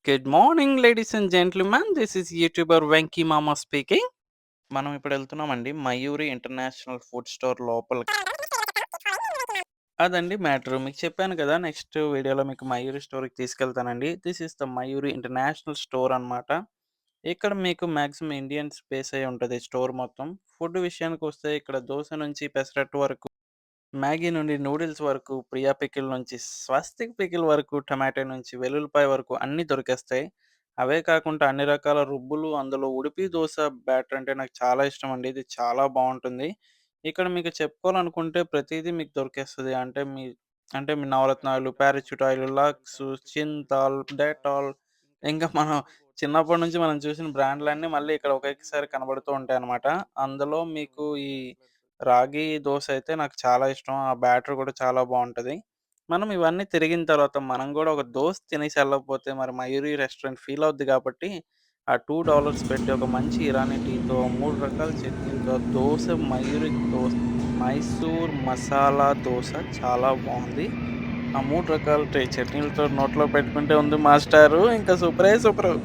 Good morning ladies and gentlemen. This is YouTuber Venky Mama speaking. మనం ఇప్పుడు వెళ్తున్నామండి మయూరి ఇంటర్నేషనల్ ఫుడ్ స్టోర్ లోపలికి. అదండి మ్యాటరు. మీకు చెప్పాను కదా! నెక్స్ట్ వీడియోలో మీకు మయూరి స్టోర్‌కి తీసుకెళ్తానండి. This is the Mayuri international store అనమాట. ఇక్కడ మీకు మాక్సిమం ఇండియన్స్ బేస్ అయ్యి ఉంటది స్టోర్ మొత్తం. ఫుడ్ విషయానికొస్తే ఇక్కడ దోస నుంచి పెసరట్టు వరకు, మ్యాగీ నుండి నూడిల్స్ వరకు, ప్రియా పికిల్ నుంచి స్వస్తిక్ పికిల్ వరకు, టమాటో నుంచి వెల్లుల్లిపాయ వరకు అన్నీ దొరికేస్తాయి. అవే కాకుండా అన్ని రకాల రుబ్బులు, అందులో ఉడిపి దోస బ్యాటర్ అంటే నాకు చాలా ఇష్టమండి. ఇది చాలా బావుంటుంది. ఇక్కడ మీకు చెప్పుకోవాలనుకుంటే ప్రతీదీ మీకు దొరికేస్తది. అంటే మీ నవరత్నాలు, parachute oil, Lux, Cinthol, Dettol ఇంకా మనం చిన్నప్పటి నుంచి మనం చూసిన బ్రాండ్‌లన్నీ మళ్ళీ ఇక్కడ ఒకేసారి కనబడుతూ ఉంటాయన్నమాట. అందులో మీకు ఈ రాగి దోస అయితే నాకు చాలా ఇష్టం. ఆ బ్యాటర్ కూడా చాలా బావుంటది. మనం ఇవన్నీ తిరిగిన తర్వాత మనం గూడా ఒక దోస తినేసి ఎళ్ళకపోతే మరి మయూరి రెస్టారెంట్ ఫీల్ అవుద్ది గాబట్టి, ఆ $2 పెట్టి ఒక మంచి ఇరానీ టీతో, 3 రకాల చట్నీలతో దోస మయూరి దోస మైసూర్ మసాలా దోస చాలా బావుంది. ఆ 3 రకాల చట్నీలతో నోట్లో పెట్టుకుంటే ఉంది మాస్టారు ఇంకా సూపరే సూపరు.